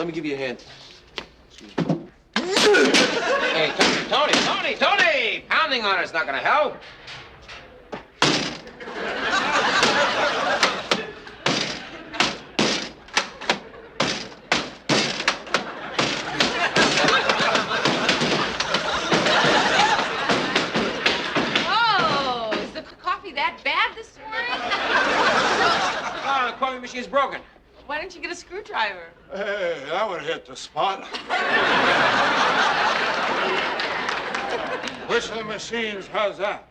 let me give you a hand. Hey, Tony! Pounding on it's not gonna help. Oh, is the coffee that bad this morning? Oh, the coffee machine's broken. Why don't you get a screwdriver? Hey, that would hit the spot. Which of the machines has that?